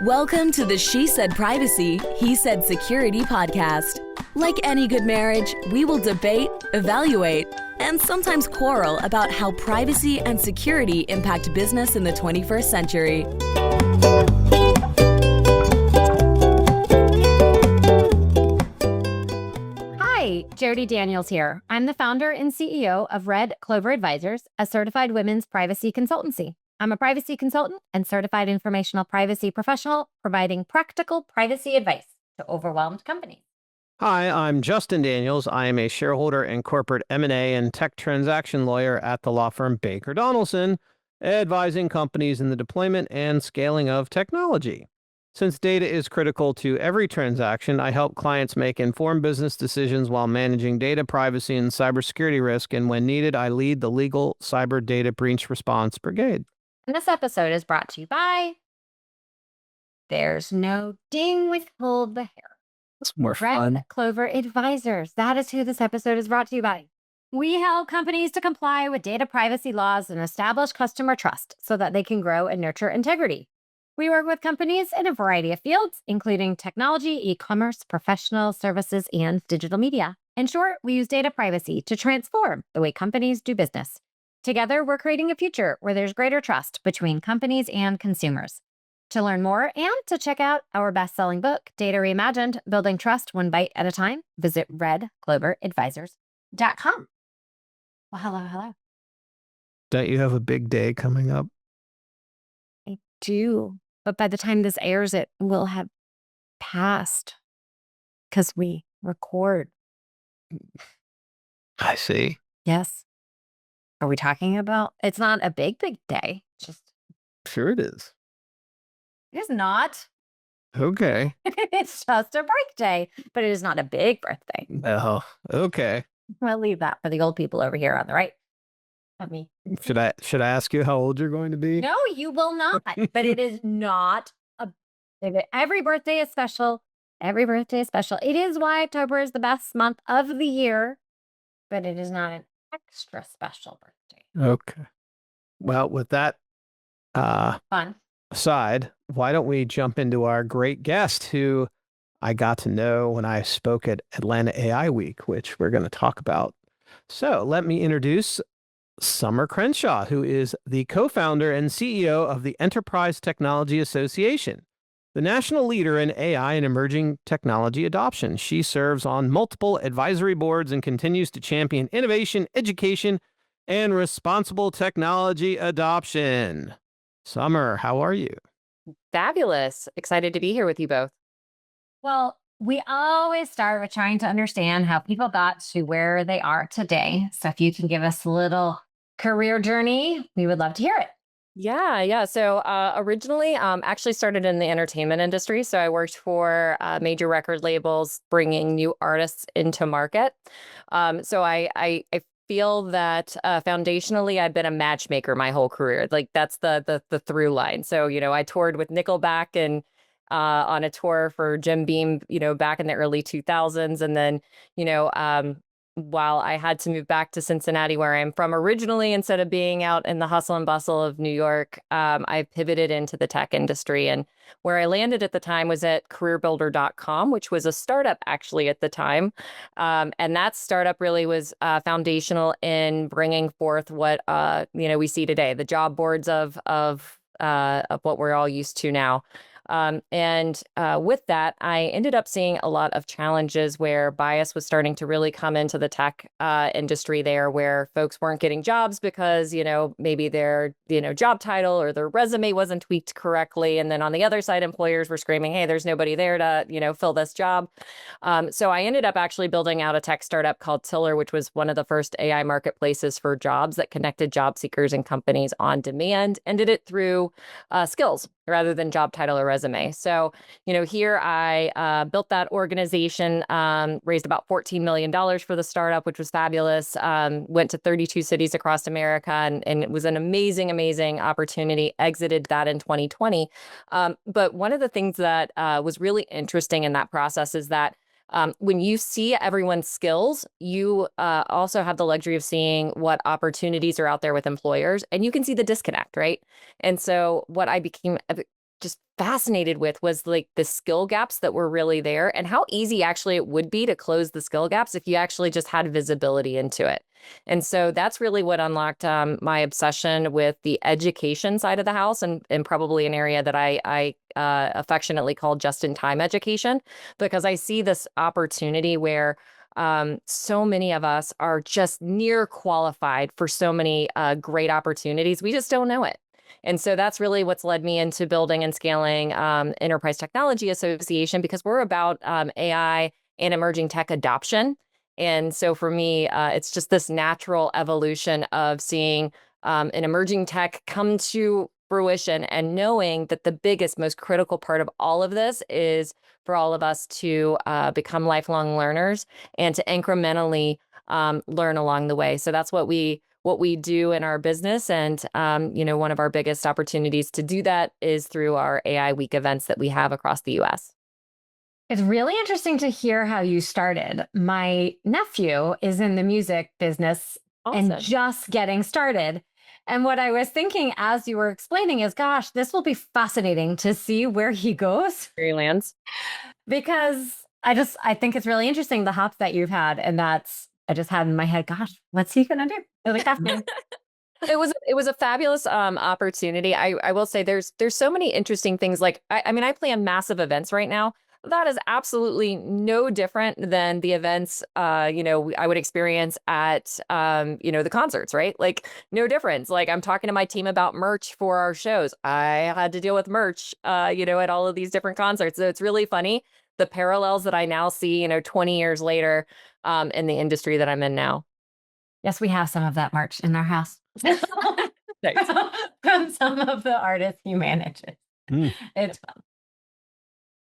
Welcome to the She Said Privacy, He Said Security podcast. Like any good marriage, we will debate, evaluate, and sometimes quarrel about how privacy and security impact business in the 21st century. Hi, Jody Daniels here. I'm the founder and CEO of Red Clover Advisors, a certified women's privacy consultancy. I'm a privacy consultant and certified informational privacy professional, providing practical privacy advice to overwhelmed companies. Hi, I'm Justin Daniels. I am a shareholder and corporate M&A and tech transaction lawyer at the law firm Baker Donaldson, advising companies in the deployment and scaling of technology. Since data is critical to every transaction, I help clients make informed business decisions while managing data privacy and cybersecurity risk, and when needed, I lead the legal cyber data breach response brigade. And this episode is brought to you by There's No Ding Withhold the Hair. That's more fun. Red Clover Advisors. That is who this episode is brought to you by. We help companies to comply with data privacy laws and establish customer trust so that they can grow and nurture integrity. We work with companies in a variety of fields, including technology, e-commerce, professional services, and digital media. In short, we use data privacy to transform the way companies do business. Together, we're creating a future where there's greater trust between companies and consumers. To learn more and to check out our best-selling book, Data Reimagined, Building Trust One Bite at a Time, visit redcloveradvisors.com. Well, hello. Don't you have a big day coming up? I do, but by the time this airs, it will have passed because we record. I see. Yes. Are we talking about? It's not a big day. Sure it is. It is not. Okay. It's just a break day, but it is not a big birthday. Oh, okay. I'll leave that for the old people over here on the right of me. Should I ask you how old you're going to be? No, you will not. But it is not every birthday is special. Every birthday is special. It is why October is the best month of the year, but it is not an extra special birthday. Okay. Well, with that Fun aside, why don't we jump into our great guest who I got to know when I spoke at Atlanta AI Week, which we're going to talk about. So let me introduce Summer Crenshaw, who is the co-founder and CEO of the Enterprise Technology Association, the national leader in AI and emerging technology adoption. She serves on multiple advisory boards and continues to champion innovation, education, and responsible technology adoption. Summer, how are you? Fabulous. Excited to be here with you both. Well, we always start with trying to understand how people got to where they are today. So if you can give us a little career journey, we would love to hear it. Yeah. So originally, actually started in the entertainment industry. So I worked for major record labels, bringing new artists into market. So I feel that foundationally, I've been a matchmaker my whole career. Like that's the through line. So, I toured with Nickelback and on a tour for Jim Beam, back in the early 2000s. And then, while I had to move back to Cincinnati, where I'm from originally, instead of being out in the hustle and bustle of New York, I pivoted into the tech industry. And where I landed at the time was at careerbuilder.com, which was a startup actually at the time. And that startup really was foundational in bringing forth what, we see today, the job boards of what we're all used to now. With that, I ended up seeing a lot of challenges where bias was starting to really come into the tech industry there, where folks weren't getting jobs because, maybe their, job title or their resume wasn't tweaked correctly. And then on the other side, employers were screaming, hey, there's nobody there to, fill this job. So I ended up actually building out a tech startup called Tilr, which was one of the first AI marketplaces for jobs that connected job seekers and companies on demand, and did it through skills rather than job title or resume. So, here I built that organization, raised about $14 million for the startup, which was fabulous. Went to 32 cities across America, and it was an amazing opportunity. Exited that in 2020. But one of the things that was really interesting in that process is that when you see everyone's skills, you also have the luxury of seeing what opportunities are out there with employers, and you can see the disconnect, right? And so what I became just fascinated with was like the skill gaps that were really there and how easy actually it would be to close the skill gaps if you actually just had visibility into it. And so that's really what unlocked my obsession with the education side of the house, and probably an area that I affectionately call just-in-time education, because I see this opportunity where so many of us are just near qualified for so many great opportunities. We just don't know it. And so that's really what's led me into building and scaling Enterprise Technology Association, because we're about AI and emerging tech adoption. And so for me, it's just this natural evolution of seeing an emerging tech come to fruition and knowing that the biggest, most critical part of all of this is for all of us to become lifelong learners and to incrementally learn along the way. So that's what we do in our business. And, one of our biggest opportunities to do that is through our AI Week events that we have across the US. It's really interesting to hear how you started. My nephew is in the music business and just getting started. And what I was thinking as you were explaining is, gosh, this will be fascinating to see where he goes. Where he lands. Because I think it's really interesting, the hops that you've had. And I just had in my head, gosh, what's he going to do? Like, It was a fabulous opportunity. I will say there's so many interesting things. Like, I mean, I plan massive events right now. That is absolutely no different than the events, I would experience at, the concerts, right? Like, no difference. Like, I'm talking to my team about merch for our shows. I had to deal with merch, at all of these different concerts. So it's really funny, the parallels that I now see, 20 years later, in the industry that I'm in now. Yes, we have some of that merch in our house. Nice. From some of the artists he manages. It's fun.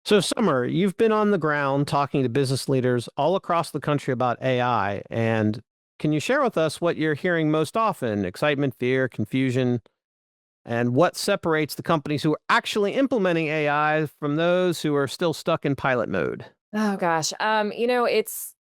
So, Summer, you've been on the ground talking to business leaders all across the country about AI. And can you share with us what you're hearing most often? Excitement, fear, confusion, and what separates the companies who are actually implementing AI from those who are still stuck in pilot mode? Oh gosh.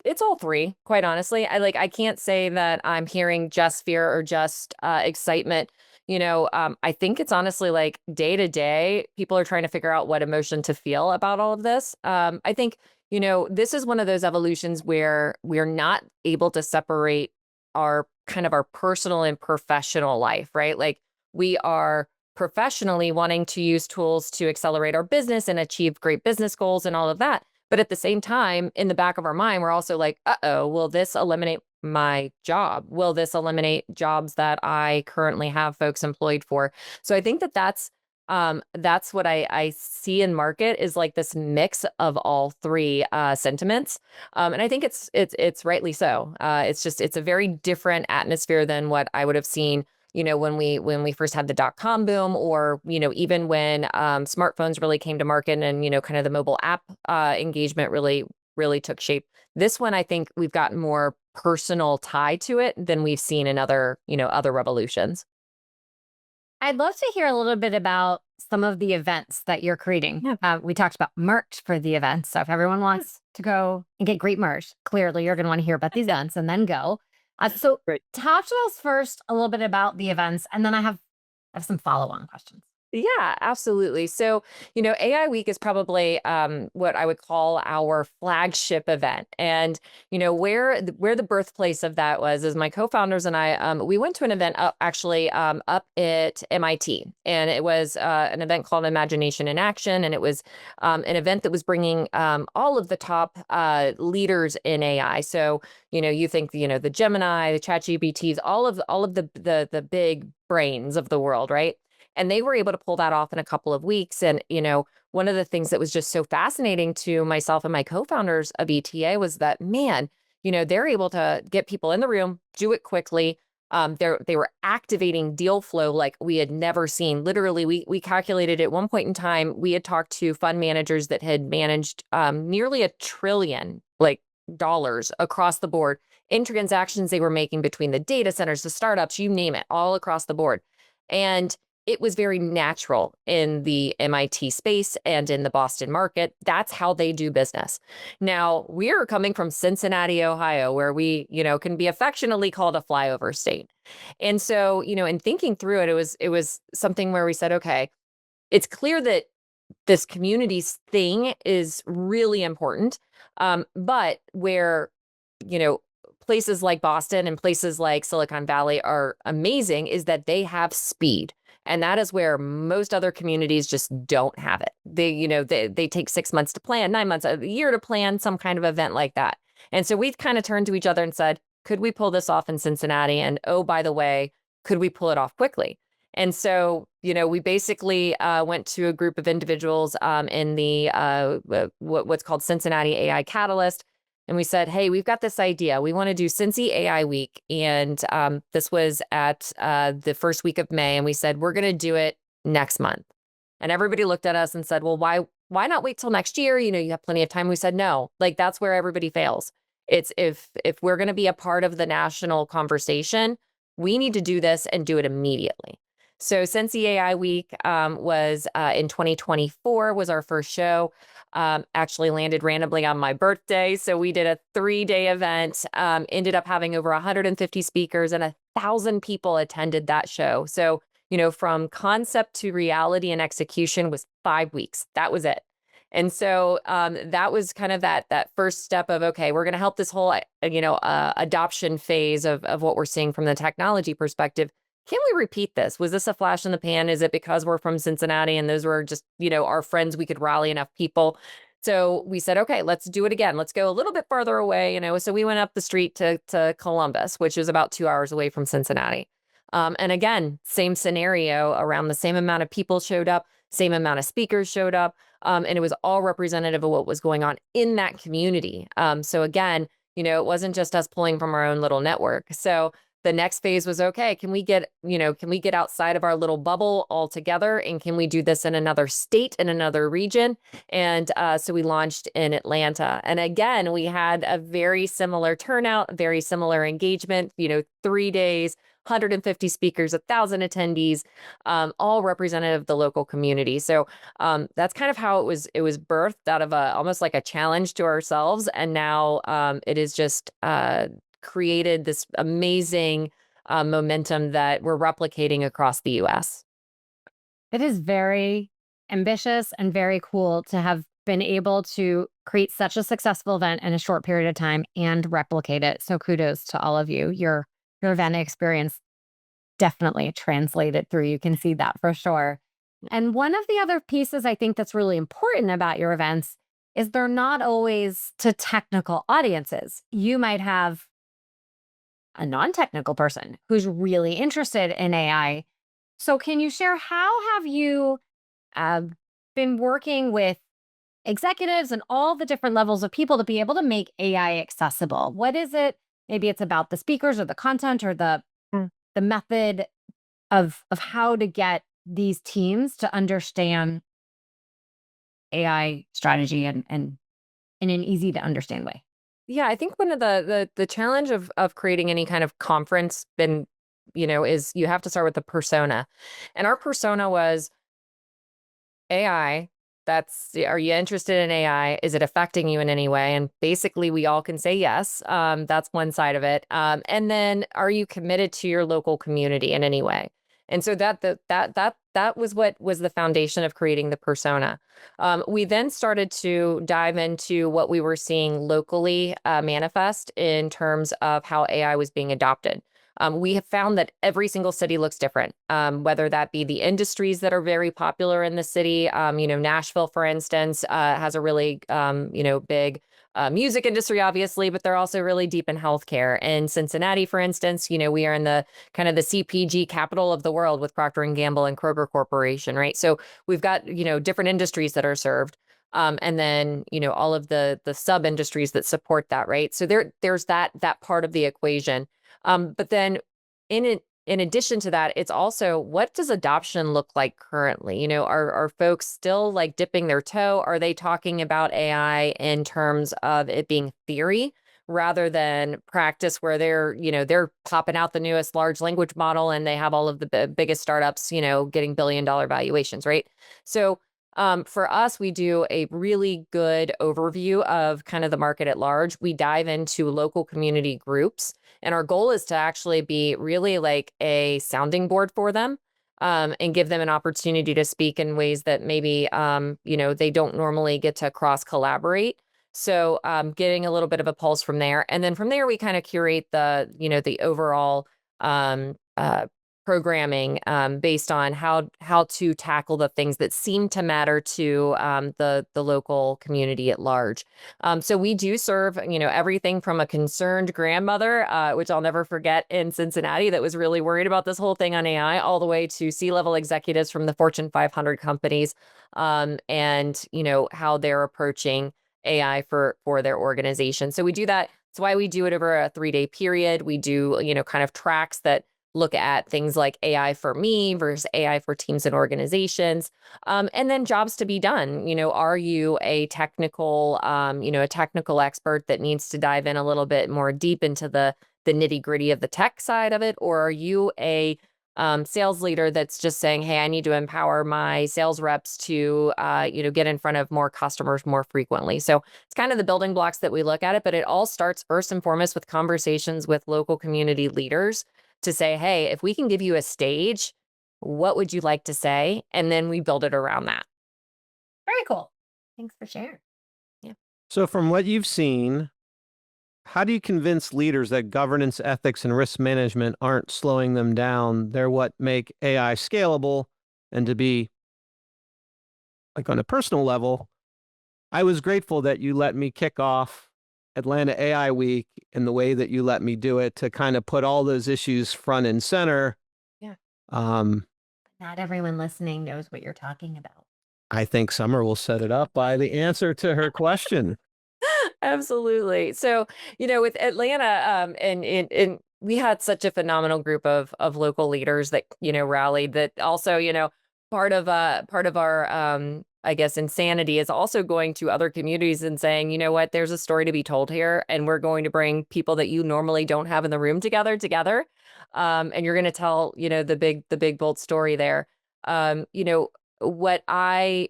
It's all three, quite honestly. I can't say that I'm hearing just fear or just excitement. I think it's honestly like day to day, people are trying to figure out what emotion to feel about all of this. I think, this is one of those evolutions where we're not able to separate our personal and professional life, right? Like, we are professionally wanting to use tools to accelerate our business and achieve great business goals and all of that. But at the same time, in the back of our mind, we're also like, uh-oh, will this eliminate my job? Will this eliminate jobs that I currently have folks employed for? So I think that's what I see in market, is like this mix of all three sentiments. And I think it's rightly so. It's a very different atmosphere than what I would have seen, when we first had the .com boom, or, even when smartphones really came to market and, kind of the mobile app engagement really took shape. This one, I think we've gotten more personal tie to it than we've seen in other revolutions. I'd love to hear a little bit about some of the events that you're creating. Yeah. We talked about merch for the events. So if everyone wants to go and get great merch, clearly you're going to want to hear about these events and then go. So Right. talk to us first a little bit about the events, and then I have some follow-on questions. Yeah, absolutely. So, AI Week is probably what I would call our flagship event. And, where the birthplace of that was is my co-founders and I, we went to an event up at MIT. And it was an event called Imagination in Action. And it was an event that was bringing all of the top leaders in AI. So, you think, the Gemini, the ChatGPTs, all of the big brains of the world, right? And they were able to pull that off in a couple of weeks. And, one of the things that was just so fascinating to myself and my co-founders of ETA was that, man, they're able to get people in the room, do it quickly. They were activating deal flow like we had never seen. Literally, we calculated at one point in time, we had talked to fund managers that had managed nearly $1 trillion dollars across the board in transactions they were making between the data centers, the startups, you name it, all across the board. And it was very natural in the MIT space and in the Boston market. That's how they do business. Now, we're coming from Cincinnati, Ohio, where we, can be affectionately called a flyover state. And so, in thinking through it, it was something where we said, okay, it's clear that this communities thing is really important. But where, places like Boston and places like Silicon Valley are amazing is that they have speed. And that is where most other communities just don't have it. They take 6 months to plan, 9 months, a year to plan some kind of event like that. And so we've kind of turned to each other and said, could we pull this off in Cincinnati? And oh, by the way, could we pull it off quickly? And so, we basically went to a group of individuals in the what's called Cincinnati AI Catalyst. And we said, hey, we've got this idea. We want to do Cincy AI Week. And this was at the first week of May. And we said, we're going to do it next month. And everybody looked at us and said, well, why not wait till next year? You have plenty of time. We said, no, like that's where everybody fails. It's if we're going to be a part of the national conversation, we need to do this and do it immediately. So Cincy AI Week was in 2024 was our first show. Actually landed randomly on my birthday. So we did a 3-day event, ended up having over 150 speakers and 1,000 people attended that show. So, from concept to reality and execution was 5 weeks. That was it. And so that was kind of that first step of, okay, we're going to help this whole, adoption phase of what we're seeing from the technology perspective. Can we repeat this? Was this a flash in the pan? Is it because we're from Cincinnati and those were just, our friends, we could rally enough people? So we said, okay, let's do it again. Let's go a little bit farther away, So we went up the street to Columbus, which is about 2 hours away from Cincinnati. And again, same scenario, around the same amount of people showed up, same amount of speakers showed up, and it was all representative of what was going on in that community. So again, it wasn't just us pulling from our own little network. So the next phase was, okay, can we get outside of our little bubble altogether? And can we do this in another state, in another region? And so we launched in Atlanta. And again, we had a very similar turnout, very similar engagement, 3 days, 150 speakers, 1,000 attendees, all representative of the local community. So that's kind of how it was birthed out of almost like a challenge to ourselves. And now it is just created this amazing momentum that we're replicating across the US. It is very ambitious and very cool to have been able to create such a successful event in a short period of time and replicate it. So kudos to all of you. Your event experience definitely translated through. You can see that for sure. And one of the other pieces I think that's really important about your events is they're not always to technical audiences. You might have a non-technical person who's really interested in AI. So can you share, how have you been working with executives and all the different levels of people to be able to make AI accessible? What is it? Maybe it's about the speakers or the content or the method of how to get these teams to understand AI strategy and in an easy to understand way. Yeah, I think one of the challenge of creating any kind of conference is you have to start with the persona. And our persona was AI. Are you interested in AI? Is it affecting you in any way? And basically we all can say yes. That's one side of it. And then, are you committed to your local community in any way? And so that was what was the foundation of creating the persona. We then started to dive into what we were seeing locally manifest in terms of how AI was being adopted. We have found that every single city looks different, whether that be the industries that are very popular in the city. Nashville, for instance, has a really, big music industry, obviously, but they're also really deep in healthcare. And Cincinnati, for instance, we are in the kind of the CPG capital of the world with Procter & Gamble and Kroger Corporation, right? So we've got, different industries that are served. And then, all of the sub industries that support that, right? So there's that part of the equation. But then in addition to that, it's also, what does adoption look like currently? Are folks still like dipping their toe? Are they talking about AI in terms of it being theory rather than practice, where they're popping out the newest large language model and they have all of the biggest startups, getting billion-dollar valuations, right? So for us, we do a really good overview of kind of the market at large. We dive into local community groups, and our goal is to actually be really like a sounding board for them. and give them an opportunity to speak in ways that maybe, they don't normally get to cross collaborate. So getting a little bit of a pulse from there. And then from there, we kind of curate the overall programming based on how to tackle the things that seem to matter to the local community at large. So we do serve, everything from a concerned grandmother, which I'll never forget in Cincinnati, that was really worried about this whole thing on AI, all the way to C-level executives from the Fortune 500 companies, and how they're approaching AI for their organization. So we do that. That's why we do it over a 3-day period. We do, kind of tracks that look at things like AI for me versus AI for teams and organizations, and then jobs to be done. Are you a technical, a technical expert that needs to dive in a little bit more deep into the nitty gritty of the tech side of it, or are you a sales leader that's just saying, hey, I need to empower my sales reps to, get in front of more customers more frequently. So it's kind of the building blocks that we look at it, but it all starts first and foremost with conversations with local community leaders to say, hey, if we can give you a stage, what would you like to say? And then we build it around that. Very cool. Thanks for sharing. Yeah. So from what you've seen, how do you convince leaders that governance, ethics, and risk management aren't slowing them down? They're what make AI scalable. And to be, like, on a personal level, I was grateful that you let me kick off Atlanta AI Week in the way that you let me do it, to kind of put all those issues front and center. Yeah. Not everyone listening knows what you're talking about. I think Summer will set it up by the answer to her question. Absolutely. So, with Atlanta, and we had such a phenomenal group of local leaders that, rallied, that also, part of our, I guess, insanity is also going to other communities and saying, you know what, there's a story to be told here, and we're going to bring people that you normally don't have in the room together. And you're going to tell, the big, bold story there. What I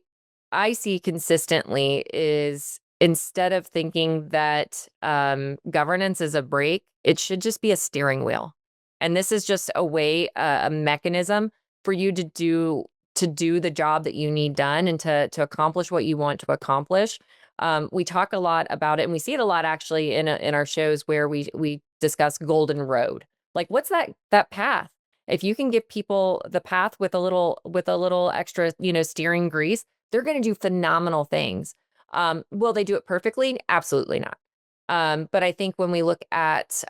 see consistently is, instead of thinking that governance is a brake, it should just be a steering wheel. And this is just a way, a mechanism for you to do the job that you need done, and to accomplish what you want to accomplish. We talk a lot about it, and we see it a lot actually in our shows where we discuss golden road. Like, what's that path? If you can give people the path with a little extra, steering grease, they're going to do phenomenal things. Will they do it perfectly? Absolutely not. But I think when we look at,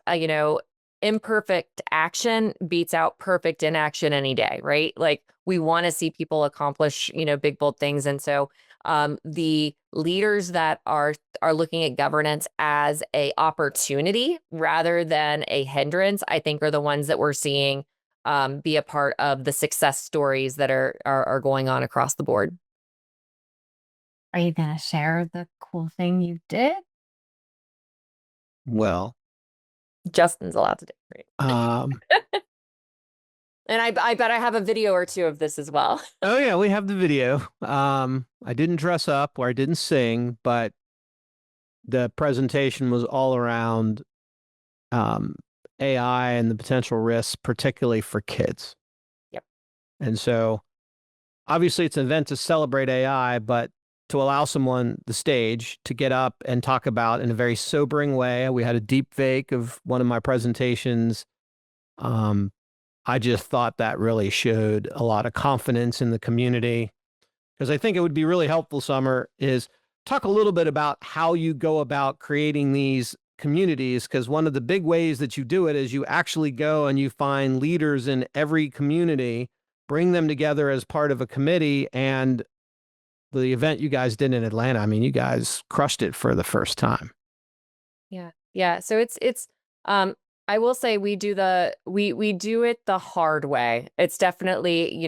imperfect action beats out perfect inaction any day, right? Like, we want to see people accomplish, big, bold things. And so the leaders that are looking at governance as a opportunity rather than a hindrance, I think, are the ones that we're seeing be a part of the success stories that are going on across the board. Are you going to share the cool thing you did? Well, Justin's allowed to do it. um, And I bet I have a video or two of this as well. oh yeah, we have the video. I didn't dress up or I didn't sing, but the presentation was all around AI and the potential risks, particularly for kids. Yep. And so obviously it's an event to celebrate AI, but to allow someone the stage to get up and talk about in a very sobering way. We had a deep fake of one of my presentations. I just thought that really showed a lot of confidence in the community, because I think it would be really helpful, Summer, is talk a little bit about how you go about creating these communities, because one of the big ways that you do it is you actually go and you find leaders in every community, bring them together as part of a committee. And the event you guys did in Atlanta, I mean, you guys crushed it for the first time. Yeah. So it's I will say we do it the hard way. It's definitely,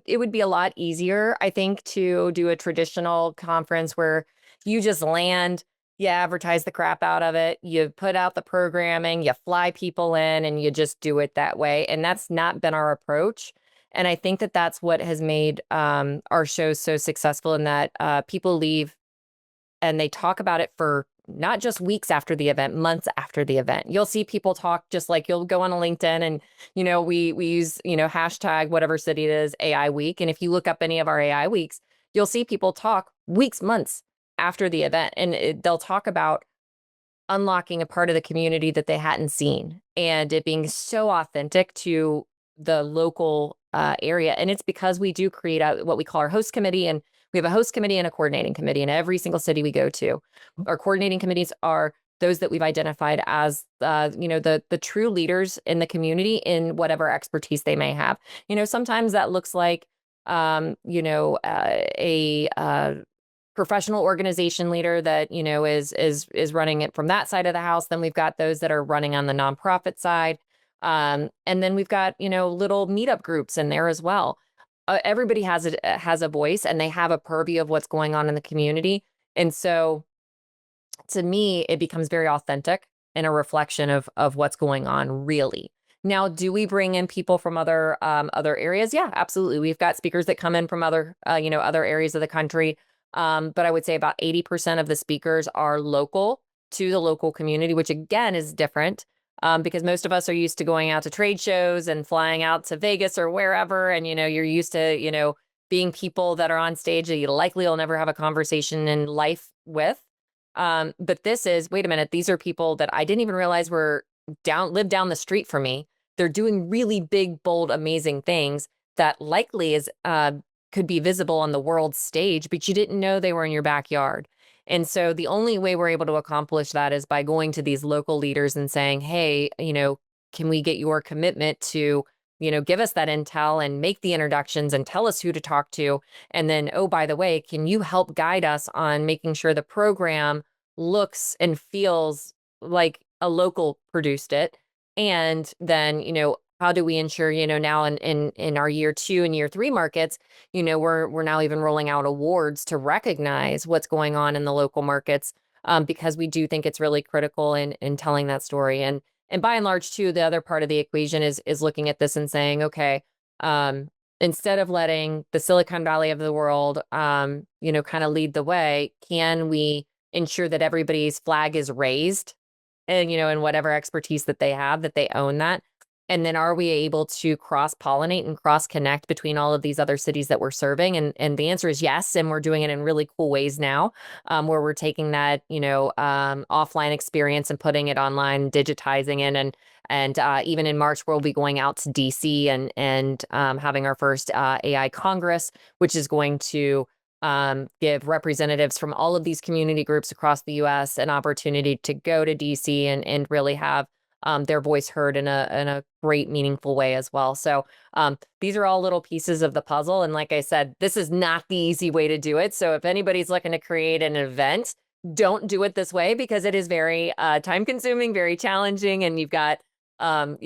it would be a lot easier, I think, to do a traditional conference where you just land, you advertise the crap out of it, you put out the programming, you fly people in, and you just do it that way. And that's not been our approach. And I think that that's what has made our shows so successful, in that people leave and they talk about it for not just weeks after the event, months after the event. You'll see people talk, just like you'll go on a LinkedIn and, we use, hashtag whatever city it is, AI week. And if you look up any of our AI weeks, you'll see people talk weeks, months after the event. And they'll talk about unlocking a part of the community that they hadn't seen, and it being so authentic to the local area. And it's because we do create what we call our host committee, and we have a host committee and a coordinating committee in every single city we go to. Our coordinating committees are those that we've identified as, the true leaders in the community in whatever expertise they may have. Sometimes that looks like, a professional organization leader that, is running it from that side of the house. Then we've got those that are running on the nonprofit side. And then we've got, little meetup groups in there as well. Everybody has a voice, and they have a purview of what's going on in the community. And so to me, it becomes very authentic and a reflection of what's going on really. Now, do we bring in people from other areas? Yeah, absolutely. We've got speakers that come in from other areas of the country. But I would say about 80% of the speakers are local to the local community, which again is different, because most of us are used to going out to trade shows and flying out to Vegas or wherever. And, you're used to, being people that are on stage that you likely will never have a conversation in life with. But this is, wait a minute, these are people that I didn't even realize lived down the street from me. They're doing really big, bold, amazing things that likely could be visible on the world stage, but you didn't know they were in your backyard. And so the only way we're able to accomplish that is by going to these local leaders and saying, hey, can we get your commitment to, give us that intel and make the introductions and tell us who to talk to? And then, oh, by the way, can you help guide us on making sure the program looks and feels like a local produced it? And then, how do we ensure, now in our year 2 and year 3 markets, we're now even rolling out awards to recognize what's going on in the local markets, because we do think it's really critical in telling that story. And by and large, too, the other part of the equation is looking at this and saying, okay, instead of letting the Silicon Valley of the world, kind of lead the way, can we ensure that everybody's flag is raised and, in whatever expertise that they have, that they own that? And then are we able to cross-pollinate and cross-connect between all of these other cities that we're serving? And the answer is yes. And we're doing it in really cool ways now, where we're taking that, offline experience and putting it online, digitizing it. And even in March, we'll be going out to DC and having our first AI Congress, which is going to give representatives from all of these community groups across the U.S. an opportunity to go to DC and really have their voice heard in a great, meaningful way as well. So these are all little pieces of the puzzle. And like I said, this is not the easy way to do it. So if anybody's looking to create an event, don't do it this way, because it is very time consuming, very challenging. And you've got, herding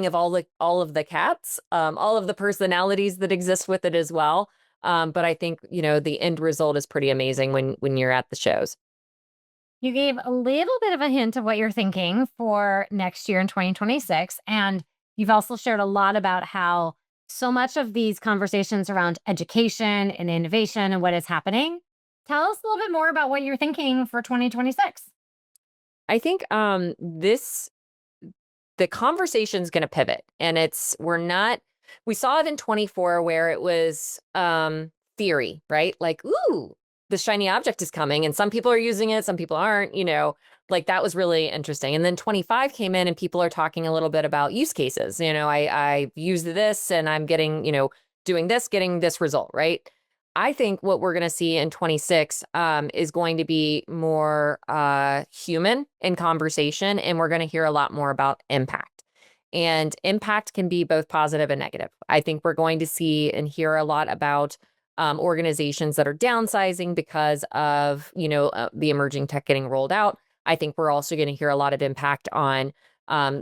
of all of the cats, all of the personalities that exist with it as well. But I think, the end result is pretty amazing when you're at the shows. You gave a little bit of a hint of what you're thinking for next year in 2026. And you've also shared a lot about how so much of these conversations around education and innovation and what is happening. Tell us a little bit more about what you're thinking for 2026. I think the conversation's going to pivot, and we saw it in 24 where it was theory, right? Like, ooh, the shiny object is coming, and some people are using it, some people aren't, like that was really interesting. And then 25 came in and people are talking a little bit about use cases. I used this and I'm getting, doing this, getting this result, right? I think what we're going to see in 26 is going to be more human in conversation, and we're going to hear a lot more about impact. And impact can be both positive and negative. I think we're going to see and hear a lot about organizations that are downsizing because of, the emerging tech getting rolled out. I think we're also going to hear a lot of impact on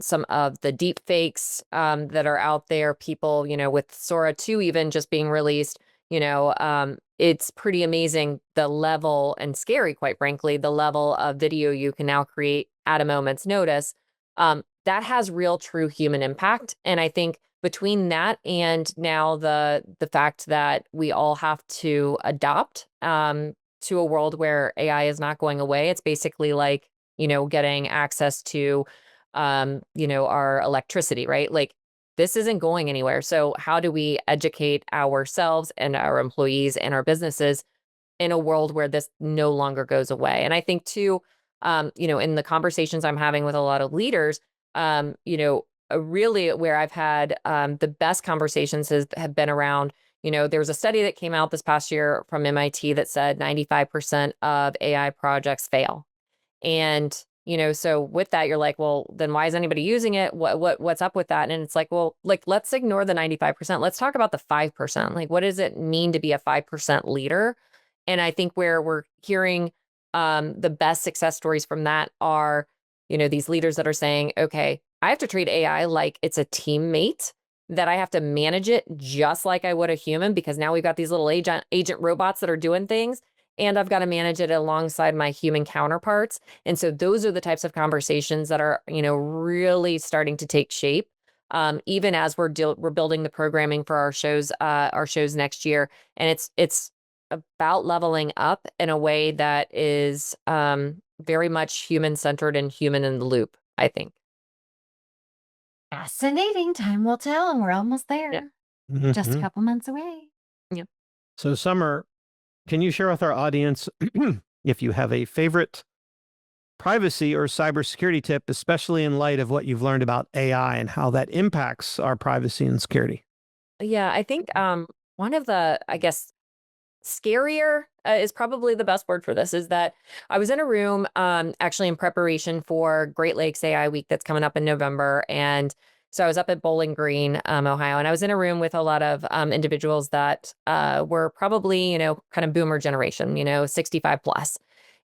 some of the deep fakes that are out there. People, with Sora 2 even just being released, it's pretty amazing the level, and scary, quite frankly, the level of video you can now create at a moment's notice. That has real, true human impact. And I think between that and now the fact that we all have to adopt to a world where AI is not going away. It's basically like, getting access to, our electricity, right? Like this isn't going anywhere. So how do we educate ourselves and our employees and our businesses in a world where this no longer goes away? And I think too, in the conversations I'm having with a lot of leaders, really where I've had the best conversations have been around, there was a study that came out this past year from MIT that said 95% of AI projects fail. And, so with that, you're like, well, then why is anybody using it? What's up with that? And it's like, well, like, let's ignore the 95%. Let's talk about the 5%. Like, what does it mean to be a 5% leader? And I think where we're hearing the best success stories from that are, these leaders that are saying, okay, I have to treat AI like it's a teammate, that I have to manage it just like I would a human, because now we've got these little agent robots that are doing things, and I've got to manage it alongside my human counterparts. And so those are the types of conversations that are, really starting to take shape. Even as we're building the programming for our shows next year, and it's about leveling up in a way that is very much human centered and human in the loop, I think. Fascinating. Time will tell, and we're almost there. Yeah. Just a couple months away. Yeah. So, Summer, can you share with our audience if you have a favorite privacy or cybersecurity tip, especially in light of what you've learned about AI and how that impacts our privacy and security? Yeah, I think one of the, I guess, scarier is probably the best word for this, is that I was in a room actually in preparation for Great Lakes AI Week that's coming up in November. And so I was up at Bowling Green, Ohio, and I was in a room with a lot of individuals that were probably, kind of boomer generation, 65 plus.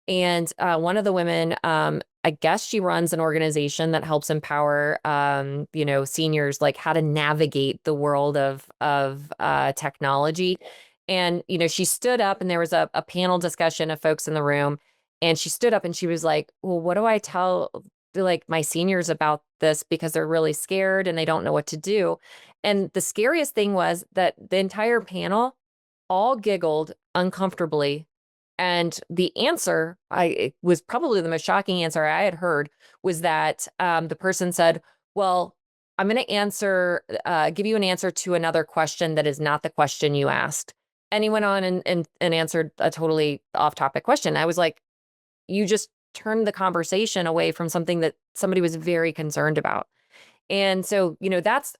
And one of the women, I guess she runs an organization that helps empower, seniors, like how to navigate the world of technology. And, she stood up, and there was a panel discussion of folks in the room. And she stood up and she was like, well, what do I tell like my seniors about this, because they're really scared and they don't know what to do? And the scariest thing was that the entire panel all giggled uncomfortably. And the answer, it was probably the most shocking answer I had heard, was that the person said, well, I'm going to give you an answer to another question that is not the question you asked. And he went on and answered a totally off-topic question. I was like, you just turned the conversation away from something that somebody was very concerned about. And so,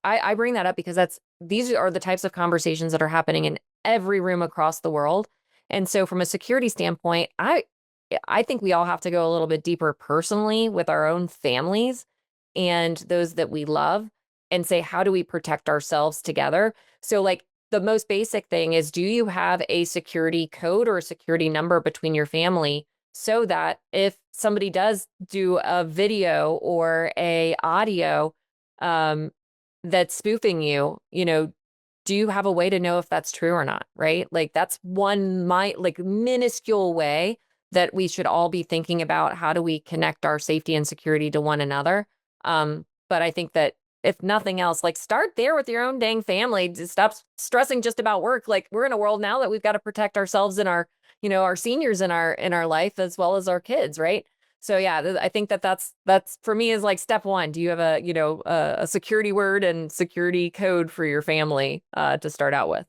I bring that up because these are the types of conversations that are happening in every room across the world. And so from a security standpoint, I think we all have to go a little bit deeper personally with our own families and those that we love, and say, how do we protect ourselves together? So like the most basic thing is, do you have a security code or a security number between your family, so that if somebody does do a video or a audio that's spoofing you, do you have a way to know if that's true or not, right? Like that's one minuscule way that we should all be thinking about, how do we connect our safety and security to one another? But I think that if nothing else, like start there with your own dang family. Just stop stressing just about work. Like we're in a world now that we've got to protect ourselves and our, our seniors in our life, as well as our kids, right? So yeah, I think that's for me is like step one. Do you have a security word and security code for your family to start out with?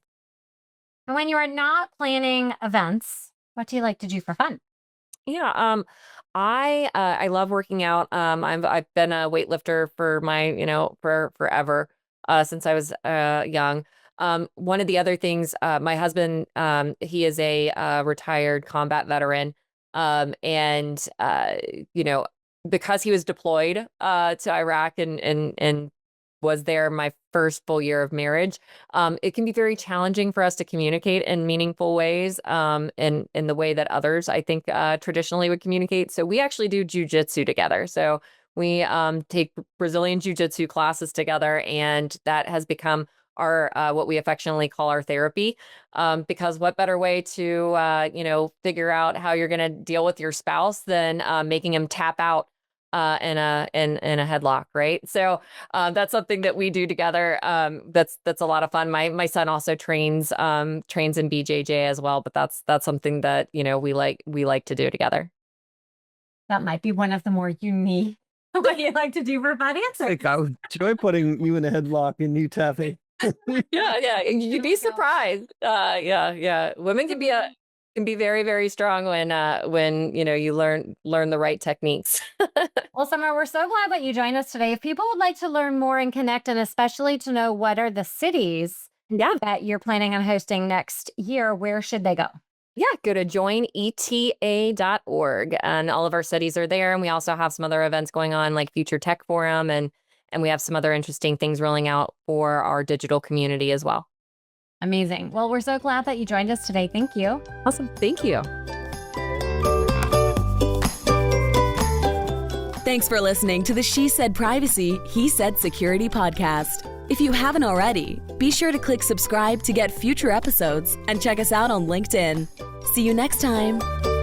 And when you are not planning events, what do you like to do for fun? Yeah, I love working out. I've been a weightlifter for for forever, since I was young. One of the other things, my husband, he is a retired combat veteran. And because he was deployed to Iraq and was there my first full year of marriage, it can be very challenging for us to communicate in meaningful ways, in the way that others, I think, traditionally would communicate. So we actually do jujitsu together. So we take Brazilian jiu-jitsu classes together, and that has become our what we affectionately call our therapy, because what better way to figure out how you're going to deal with your spouse than making him tap out in a headlock, right? So that's something that we do together. That's a lot of fun. My son also trains in BJJ as well, but that's something that we like to do together. That might be one of the more unique what you like to do for financing. I would enjoy putting you in a headlock and you tapping. Yeah, you'd be surprised. Yeah. Women can be very, very strong when you learn the right techniques. Well, Summer, we're so glad that you joined us today. If people would like to learn more and connect, and especially to know what are the cities that you're planning on hosting next year, where should they go? Yeah, go to joineta.org, and all of our cities are there. And we also have some other events going on, like Future Tech Forum, and we have some other interesting things rolling out for our digital community as well. Amazing. Well, we're so glad that you joined us today. Thank you. Awesome. Thank you. Thanks for listening to the She Said Privacy, He Said Security podcast. If you haven't already, be sure to click subscribe to get future episodes and check us out on LinkedIn. See you next time.